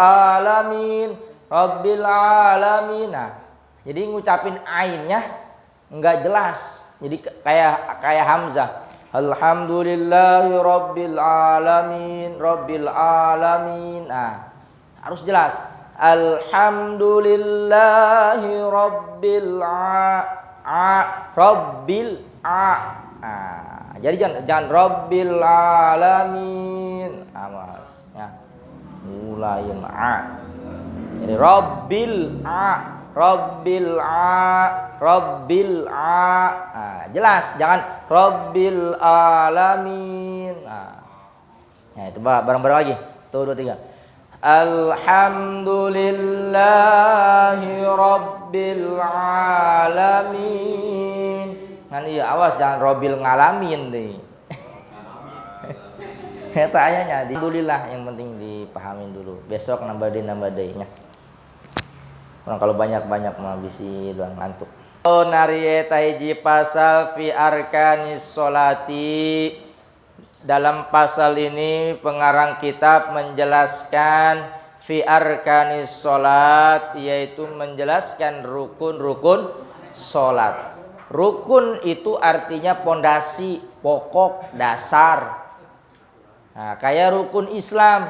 alamin, rabbil alamin. Nah, jadi ngucapin ainnya enggak jelas. Jadi kayak hamzah. Alhamdulillahi rabbil alamin, rabbil alamin. Nah, harus jelas. Alhamdulillahi rabbil rabbil Nah, jadi jangan rabbil alamin. Mas. Ya. Mulain Jadi rabbil Nah, jelas, jangan rabbil alamin. Nah, itu bareng-bareng lagi. Tuh 2 3. Alhamdulillahi rabbil alamin. Kan iya, awas jangan robil ngalamin deh. Eta ayahnya. Alhamdulillah, yang penting dipahamin dulu. Besok nambah deh nya. Orang kalau banyak mah bisi doang ngantuk. Nari eta hiji pasal fi arkanis sholati. Dalam pasal ini pengarang kitab menjelaskan fi arkanis sholat, yaitu menjelaskan rukun-rukun sholat. Rukun itu artinya pondasi, pokok, dasar. Nah, kayak rukun Islam.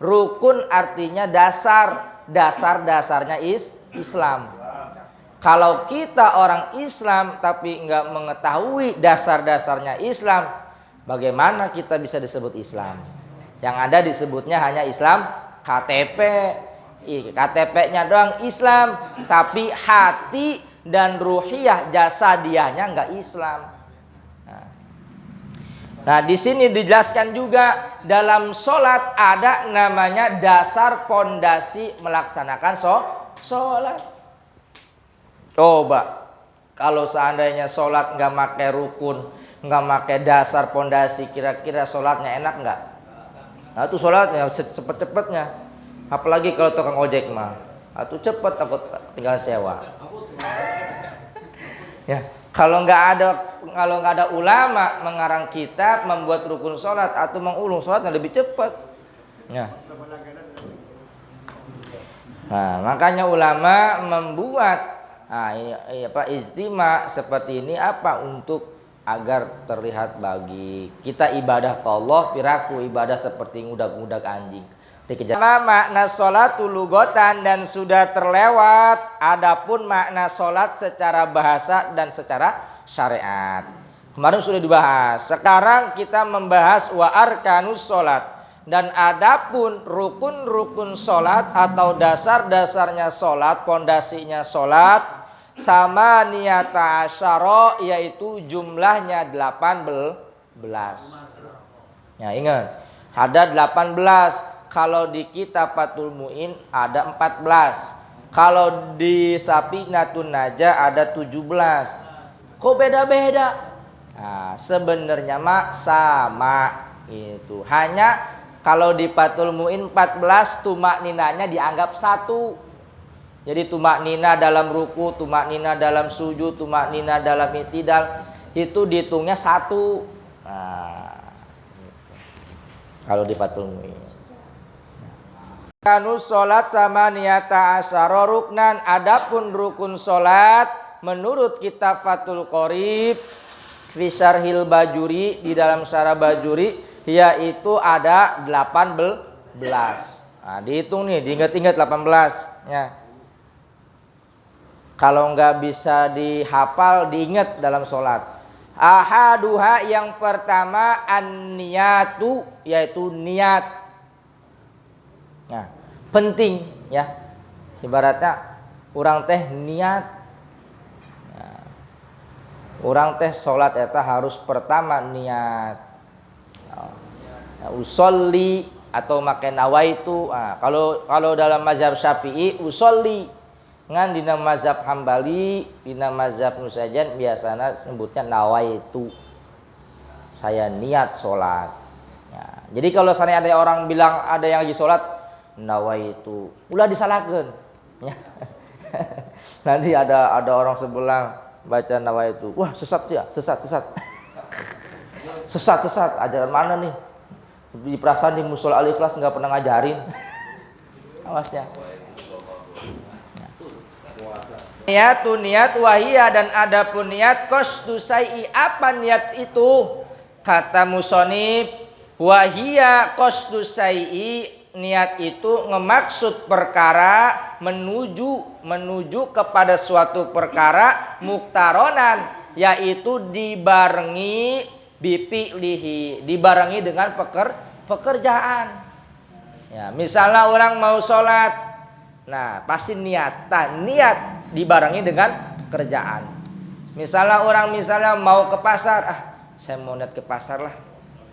Rukun artinya dasar, dasar-dasarnya Islam. Kalau kita orang Islam tapi enggak mengetahui dasar-dasarnya Islam, bagaimana kita bisa disebut Islam? Yang ada disebutnya hanya Islam KTP. KTP-nya doang Islam, tapi hati dan ruhiyah jasadiahnya enggak Islam. Nah, di sini dijelaskan juga dalam sholat ada namanya dasar pondasi melaksanakan sholat. Coba kalau seandainya sholat enggak pakai rukun, enggak pakai dasar pondasi, kira-kira sholatnya enak enggak? Nah, itu sholatnya cepet-cepetnya. Apalagi kalau tukang ojek mah, itu cepet takut tinggal sewa. Ya, kalau nggak ada ulama mengarang kitab membuat rukun sholat atau mengulung sholatnya lebih cepat. Ya. Nah, makanya ulama membuat ijtima seperti ini untuk agar terlihat bagi kita ibadah ke Allah piraku ibadah seperti ngudak-ngudak anjing. Makna sholat lugotan dan sudah terlewat. Adapun makna sholat secara bahasa dan secara syariat kemarin sudah dibahas. Sekarang kita membahas wa arkanus sholat. Dan adapun rukun-rukun sholat atau dasar-dasarnya sholat, pondasinya sholat, sama niyata asyara, yaitu jumlahnya 18. Ya, ingat ada 18. Kalau di kitab Fathul Mu'in ada 14. Kalau di Safinatun Najah ada 17. Kok beda-beda? Nah, sebenarnya mah sama itu. Hanya kalau di Fathul Mu'in 14 tumak ninanya dianggap satu. Jadi tumak nina dalam ruku, tumak nina dalam sujud, tumak nina dalam i'tidal itu dihitungnya satu. Nah, kalau di Fathul Mu'in. Kanus sholat sama niyata asyara ruknan. Adapun rukun sholat menurut kitab Fathul Qorib fi syarhil Bajuri, di dalam syarah Bajuri, yaitu ada 18. Nah, dihitung nih, diingat-ingat 18 ya. Kalau nggak bisa dihafal, diingat dalam sholat. Ahaduha, yang pertama an-niyatu, yaitu niat. Nah, penting ya. Ibaratnya orang teh niat. Nah, orang teh sholat eta harus pertama niat. Nah, usolli atau make nawaitu. Nah, kalau dalam mazhab Syafi'i usolli. Ngan dina mazhab Hambali, dina mazhab Nusajan biasanya sebutnya nawaitu. Saya niat sholat. Ya, jadi kalau misalnya ada orang bilang ada yang lagi sholat nawaitu, ulah disalahkan. Ya. Nanti ada orang sebelah baca nawaitu, wah sesat sih ya, sesat. Sesat, ajaran mana nih? Di perasaan di musola Al-Ikhlas nggak pernah ngajarin. awasnya. Niatu niat wahia, dan adapun niat qasdu syai'i, apa niat itu? Kata musonib, wahia qasdu syai'i, niat itu ngemaksud perkara, menuju kepada suatu perkara, muktaronan, yaitu dibarengi bifi'lihi, dibarengi dengan pekerjaan. Ya, misalnya orang mau sholat, nah pasti niat. Niat dibarengi dengan pekerjaan. Misalnya orang mau ke pasar, saya mau niat ke pasar lah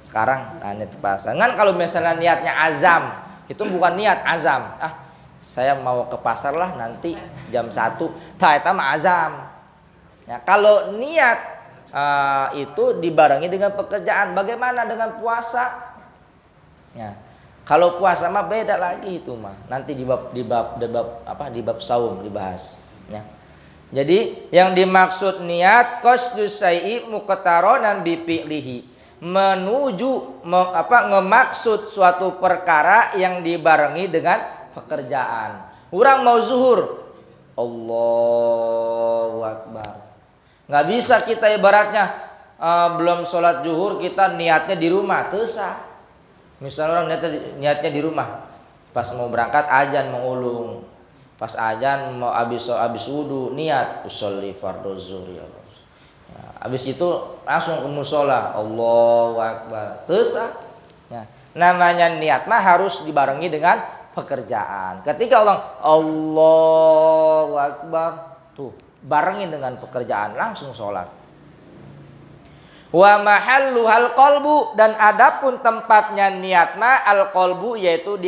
sekarang, niat ke pasar. Kan kalau misalnya niatnya azam, itu bukan niat azam. Saya mau ke pasar lah nanti jam 1. Itu mah azam. Ya, kalau niat itu dibarengi dengan pekerjaan. Bagaimana dengan puasa? Ya. Kalau puasa mah beda lagi itu mah. Nanti di bab saum dibahas. Ya. Jadi yang dimaksud niat qasdu syai'i muqtaronan bi fi'lihi, ngemaksud suatu perkara yang dibarengi dengan pekerjaan. Orang mau zuhur, Allahu Akbar. Nggak bisa kita ibaratnya belum sholat zuhur kita niatnya di rumah, teu sah. Misalnya orang niatnya di rumah, pas mau berangkat azan mengulung, pas azan mau habis wudu niat usolli fardhu zuhri. Habis itu langsung ke musola, Allahu Akbar. Terus namanya niat mah harus dibarengi dengan pekerjaan. Ketika Allahu Akbar, tuh barengin dengan pekerjaan, langsung sholat. Wa mahalluhal qalbu, dan adapun tempatnya niat mah al qalbu, yaitu di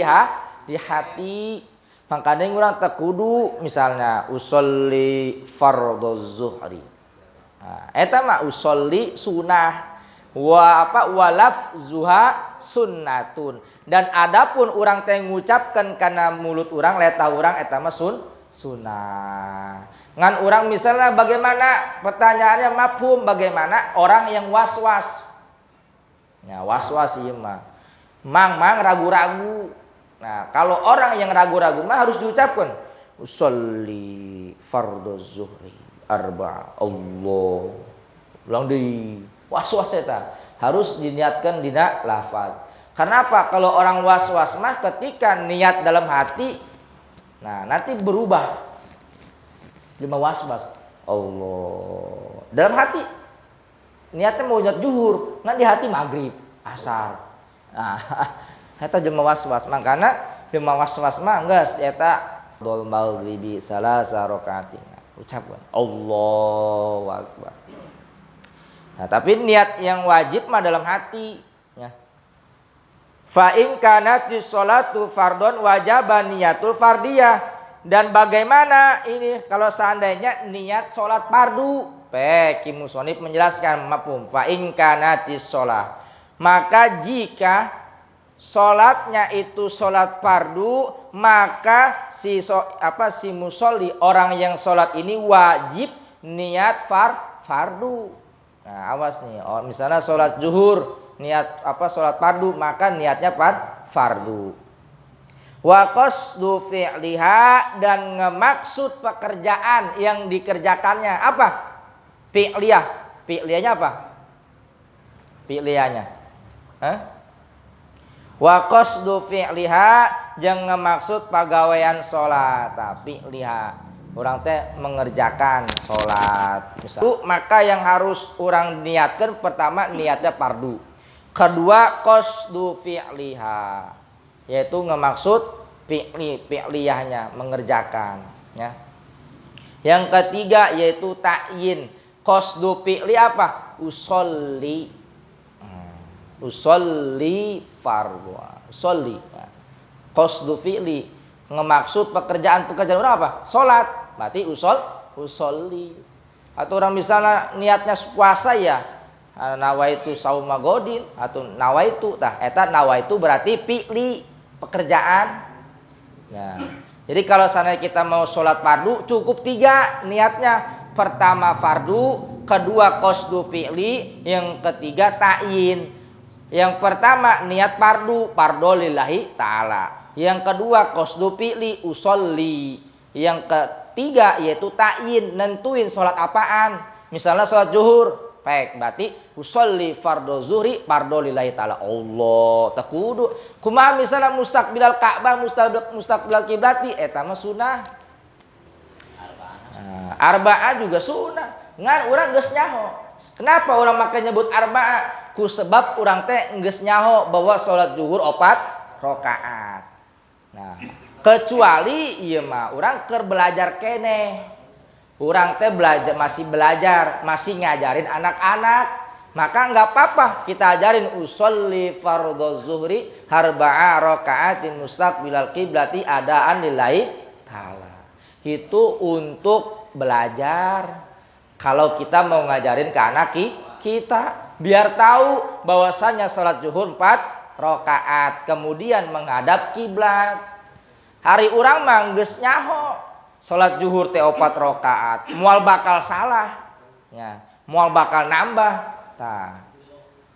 hati. Makanya orang tekudu misalnya usolli fardhu zuhri. Eta mah usolli sunnah, walaf zuha sunnatun. Dan adapun orang teh ngucapkan karena mulut orang leta orang eta mah sunnah. Ngan orang misalnya bagaimana, pertanyaannya mafhum, bagaimana orang yang was-was. Ya was-was iya mah. Mang ragu-ragu. Nah, kalau orang yang ragu-ragu mah harus diucapkan usolli fardhu zuhri arba Allah. Ulang di was-was eta harus diniatkan dina lafaz. Karena apa? Kalau orang was-was mah ketika niat dalam hati, nah nanti berubah. Lima was-was Allah dalam hati, niatnya mau niat zuhur, nah di hati maghrib, asar. Nah, eta jelema was-was. Makanya jelema was-was mah geus eta dol maghribi salasa rakaat. Ucapkan Allahu Akbar. Nah, tapi niat yang wajib mah dalam hati, ya. Fa in kanatis sholatu fardhon wajaba niyatul fardiyah. Dan bagaimana ini kalau seandainya niat sholat fardu? Ki musonib menjelaskan mafhum. Fa in kanatis sholat, maka jika sholatnya itu sholat fardu, maka si musolli, orang yang sholat ini wajib niat fardu. Nah awas nih, misalnya sholat zuhur niat sholat fardu, maka niatnya fardu. Wa qasdu fi'liha, dan ngemaksud pekerjaan yang dikerjakannya. Apa? Fi'liyah. Fi'liyahnya apa? Fi'liyahnya. Wa qasdu fi'liha, jeung ngemaksud pagawean salat. Tapi liha orang teh mengerjakan salat. Maka yang harus orang niatkan pertama niatnya fardu. Kedua qasdu fi'liha, yaitu ngemaksud fi'liyahnya, mengerjakan, ya. Yang ketiga yaitu ta'yin. Qasdu fi'li apa? Usolli fardhu. Usolli. Qasdu fi'li, ngemaksud pekerjaan orang apa? Salat. Berarti usolli. Atau orang misalnya niatnya puasa ya, nawaitu sauma godin atau nawaitu, eta nawaitu berarti fi'li, pekerjaan. Ya. Jadi kalau sana kita mau sholat fardu cukup 3 niatnya. Pertama fardu, kedua qasdu fi'li, yang ketiga ta'yin. Yang pertama niat fardu lillahi ta'ala. Yang kedua qasdu fi'li usolli. Yang ketiga yaitu ta'yin, nentuin sholat apaan. Misalnya sholat zuhur, baik berarti usolli fardhu zuhri fardhu lillahi ta'ala. Allah takudu. Kumaha misalnya mustaqbilal Ka'bah, mustaqbilal kiblati eta mah sunah. Arba'ah juga sunah. Ngan urang geus nyaho. Kenapa orang make nyebut arba'ah? Ku sebab urang teh geus nyaho bahwa salat zuhur 4 rakaat. Nah, kecuali ieu mah urang keur belajar keneh. Urang teh masih belajar, masih ngajarin anak-anak, maka enggak apa-apa kita ajarin usolli fardhu zuhri arba'a raka'atin mustaqbilal qiblati adaan lillahi ta'ala. Itu untuk belajar. Kalau kita mau ngajarin ke anak kita biar tahu bahwasanya salat zuhur 4 rakaat kemudian menghadap kiblat. Hari urang mah geus nyaho salat zuhur teh 4 rakaat, moal bakal salah. Ya, moal bakal nambah. Tah.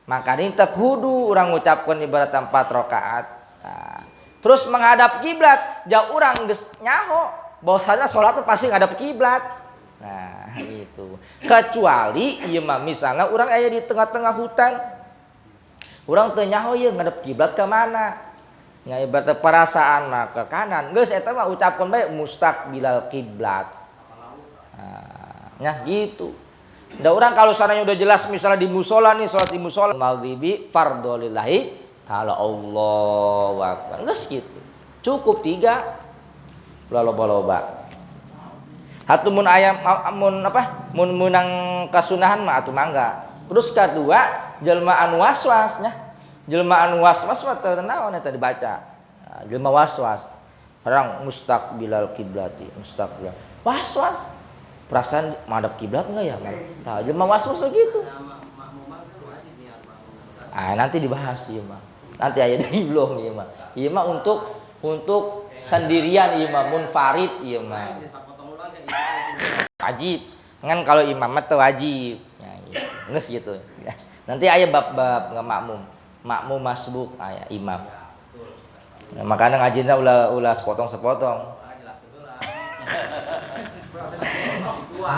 Makanya teu kudu urang ngucapkeun ibarat 4 rakaat. Nah, terus menghadap kiblat, jauh urang geus nyaho bahwasanya salat teh pasti ngadap kiblat. Nah, itu. Kecuali ieu mah misalnya urang aya di tengah-tengah hutan. Urang teu nyaho ieu ngadep kiblat ke mana. Nya ibarat perasaan mah ke kanan. Geus eta mah ucapkeun bae mustaqbilal kiblat. Nah, nya gitu. Da urang kalau sananya udah jelas misalnya di mushola nih salat di mushola maghribi fardhu lillahi ta'ala Allahu akbar. Geus gitu. Cukup 3 loba-loba. Hatu mun ayam mun menang kasunahan mah atuh mangga. Terus kedua jelma anu waswas nya. Jelma anu waswas mah teu naon eta dibaca. Nah, jelma waswas. Orang mustaqbilal kiblati, mustaqbil. Waswas. Perasaan madhab kiblat enggak ya? Tah jelma waswas gitu. Nanti dibahas ieu mah. Nanti aya deui belum ieu mah. Ieu mah untuk sendirian ieu mah munfarid ieu mah. Wajib. Kan kalau imam mah teu wajib. Ya geus gitu. Nanti aya bab-bab makmum. Makmum masbuk aya imam. Nah, makanya ngajina ulah sepotong-sepotong.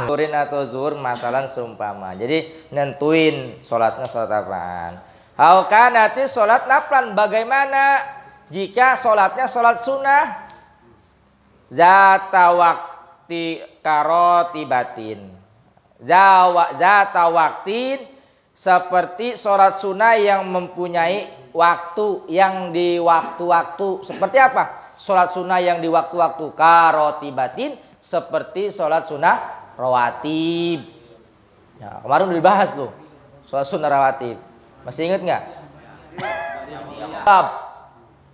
Zuhurin atau zuhur masalan seumpama. Jadi nentuin salatnya salat apaan. Au kanati salat naflan bagaimana jika salatnya salat sunnah? Zata waqti karotibatin. Zata waqtin seperti sholat sunnah yang mempunyai waktu yang di waktu-waktu. Seperti apa? Sholat sunnah yang di waktu-waktu karotibatin seperti sholat sunnah rawatib. Ya, kemarin udah dibahas tuh sholat sunnah rawatib. Masih inget nggak?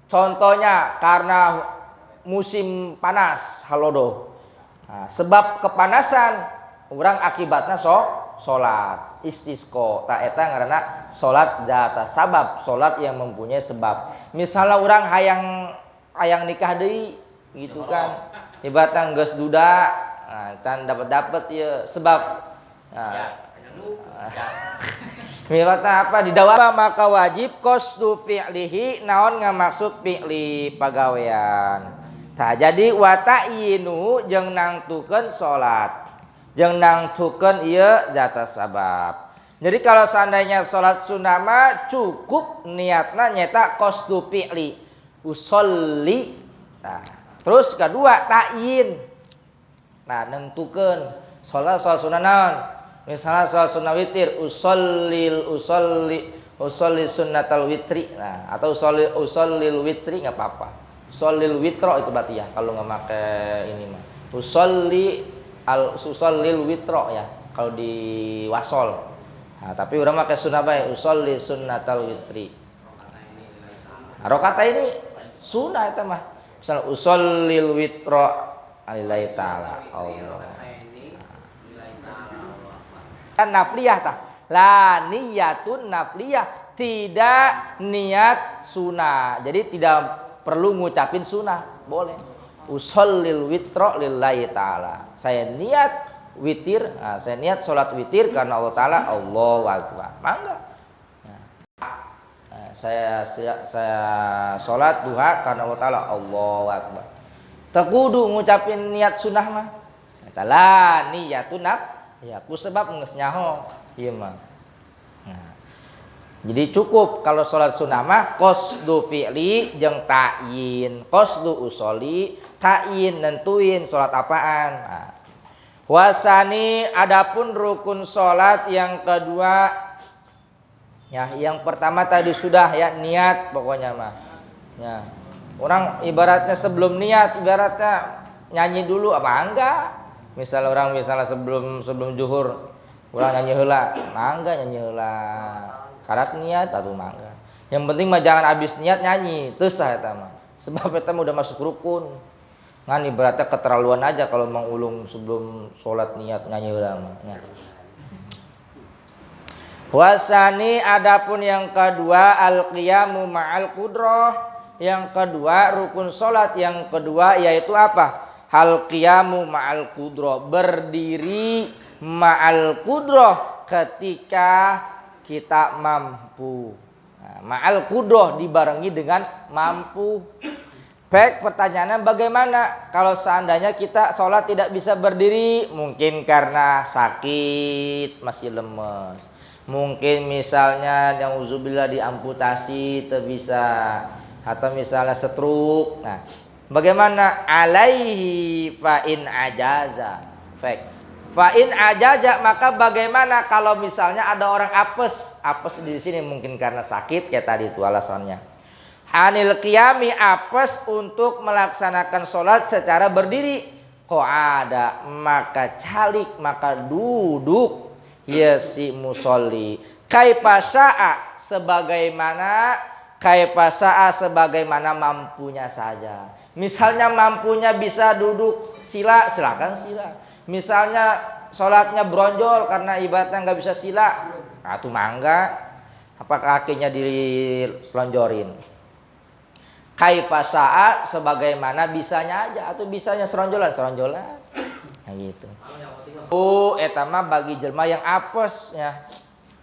Contohnya karena musim panas halodo. Nah, sebab kepanasan orang akibatnya sholat istisqo tak eta ngaranna salat zata sabab, salat yang mempunyai sebab. Misalnya orang hayang nikah deui gitu kan. Ibaratna geus duda, can dapat ya sebab. Ibaratna apa didawama maka wajib qasdu fi'lihi naon ngamaksud fi'li pagawean. Tah jadi wa ta'yinu jeung nangtukeun salat. Jeung nangtukeun ieu zata sabab. Jadi kalau seandainya salat sunnah mah cukup niatna nyeta qasdu fi'li usolli. Nah, terus kedua ta'yin. Nah, nentukeun salat sunnah naon? Misalnya salat sunnah witir usolli sunnatal witri. Nah, atau usallil witri enggak apa-apa. Usollil witro itu berarti ya kalau enggak pakai ini mah. Usallil witro ya kalau di wasol. Nah, tapi orang pakai sunnah bae usolli sunnatal witri. Rakaat ini sunnah itu mah. Misal usallil witro lillahi ta'ala Allah. Kan nafliyah tah. La niyatun nafliyah, tidak niat sunnah. Jadi tidak perlu ngucapin sunnah, boleh. Usallil witro lillahi ta'ala. Saya niat witir, saya niat sholat witir karena Allah Ta'ala, Allahu Akbar. Mangga. saya sholat duha karena Allah Ta'ala, Allahu Akbar. Tekudu ngucapin niat sunnah mah. Lah niyatun ya ku sebab geus nyaho ieu mah. Nah, jadi cukup kalau sholat sunnah mah qasdu fi'li jeung ta'yin, qasdu usoli, ta'yin nentuin sholat apaan. Nah, wasani adapun rukun sholat yang kedua, ya yang pertama tadi sudah ya niat pokoknya mah. Ya, orang ibaratnya sebelum niat ibaratnya nyanyi dulu apa enggak? Misal orang sebelum zuhur orang nyanyi heula, mangga nyanyi heula. Karat niat atuh mangga. Yang penting mah jangan habis niat nyanyi, teu sah eta mah. Sebab eta mah udah masuk rukun. Ngan ibaratnya keterlaluan aja kalau mengulung sebelum sholat niat nyanyi heula mah. Wasani adapun yang kedua al-qiyamu ma'al qudrah. Yang kedua rukun sholat yang kedua yaitu apa? Al-qiyamu ma'al qudrah, berdiri ma'al qudrah ketika kita mampu. Nah, ma'al qudrah dibarengi dengan mampu. Baik, pertanyaannya bagaimana kalau seandainya kita sholat tidak bisa berdiri? Mungkin karena sakit, masih lemes. Mungkin misalnya yang uzubillah diamputasi, tak bisa. Atau misalnya stroke. Nah, bagaimana? Alaihi fa'in ajaza. Baik. Fa'in ajaza, maka bagaimana kalau misalnya ada orang apes? Apes di sini mungkin karena sakit kayak tadi itu alasannya. Anil qiyami apes untuk melaksanakan sholat secara berdiri. Qa'ada maka calik maka duduk ya si musolli. Kaifa sya'a sebagaimana mampunya saja. Misalnya mampunya bisa duduk sila, silakan sila. Misalnya sholatnya bronjol karena ibaratnya nggak bisa sila, nah itu mangga. Apa kakinya diselonjorin? Kaifa sya'a sebagaimana bisanya aja atau bisanya seronjolan. Nah gitu. Eta mah bagi jelma yang apes ya.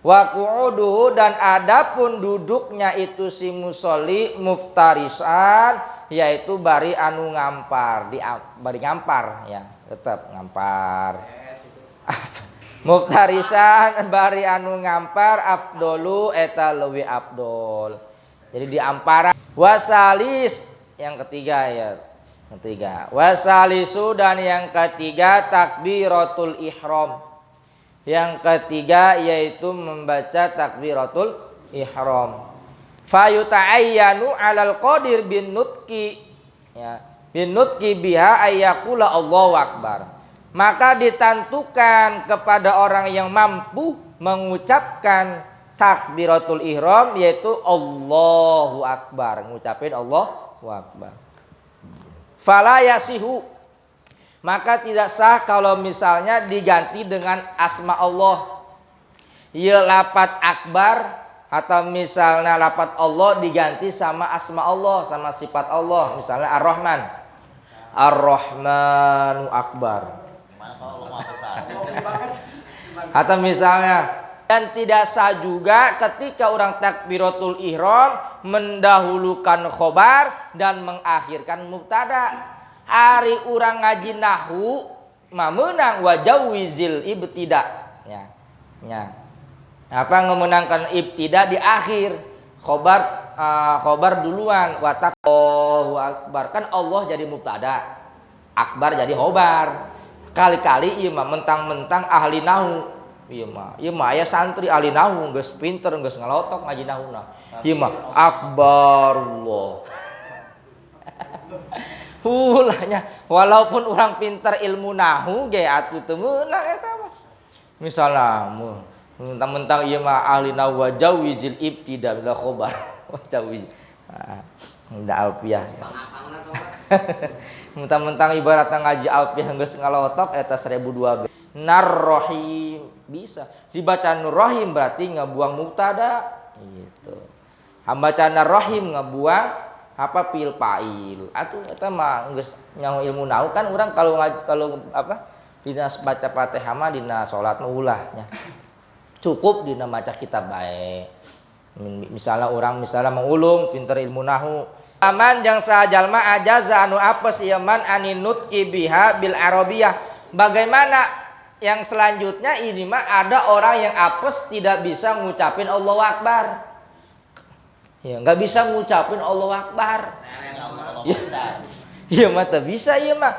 Wa qu'uduhu dan adapun duduknya itu si musolli muftarisan yaitu bari anu ngampar, bari ngampar ya, tetap ngampar. Muftarisan bari anu ngampar afdolu eta leuwih afdol. Jadi diampara. Wasalis yang ketiga ya. Wasalisu dan yang ketiga takbiratul ihram. Yang ketiga yaitu membaca takbiratul ihram. Fayuta'ayyanu 'alal qadir bin nutqi ya. Bin nutqi biha ayyaqula Allahu akbar. Maka ditentukan kepada orang yang mampu mengucapkan takbiratul ihram yaitu Allahu akbar, ngucapin Allahu akbar. Fala yasihu, maka tidak sah kalau misalnya diganti dengan asma Allah. Ya lapat akbar atau misalnya lapat Allah diganti sama asma Allah, sama sifat Allah, misalnya Ar-Rahman. Ar-Rahmanu akbar. Atau misalnya, dan tidak sah juga ketika orang takbiratul ihram mendahulukan khobar dan mengakhirkan mubtada. Ari urang ngaji nahwu meunang wajawizil ibtida. Ya. Apa memenangkan ibtida di akhir. Khobar duluan wa Allahu akbar. Kan Allah jadi mubtada. Akbar jadi khobar. Kali-kali ieu mah mentang-mentang ahli nahwu. Ieu mah aya santri ahli nahwu geus pinter geus ngalotok ngaji nahwuna. Ieu mah akbarullah. Ulahnya walaupun orang pinter ilmu nahwu ge atuh teu meunang eta mah. Misalna mentang-mentang ieu mah ahli nahwu wajawizil ibtida bil khobar. Wajawiz. Nda alfiah. Mentang-mentang ibaratna ngaji alfiah geus ngalotok eta 1012. Narrohim bisa dibaca nurrohim berarti ngebuang mubtada gitu. Baca narrohim ngebuang apa fil fa'il. Atuh eta mah geus nyaho ilmu nahwu kan urang kalau apa dina baca Fatihah mah dina salat mah ulahnya. Cukup dina maca kitab bae. Misalnya orang mengulung pinter ilmu nahu. Aman jang sajalma ajaza anu apes ieu man aninut biha bil arabiyah. Bagaimana yang selanjutnya ini mah ada orang yang apes tidak bisa ngucapin Allahu Akbar. Ya, nggak bisa ngucapin Allahu Akbar. Iya mah tak bisa ieu mah.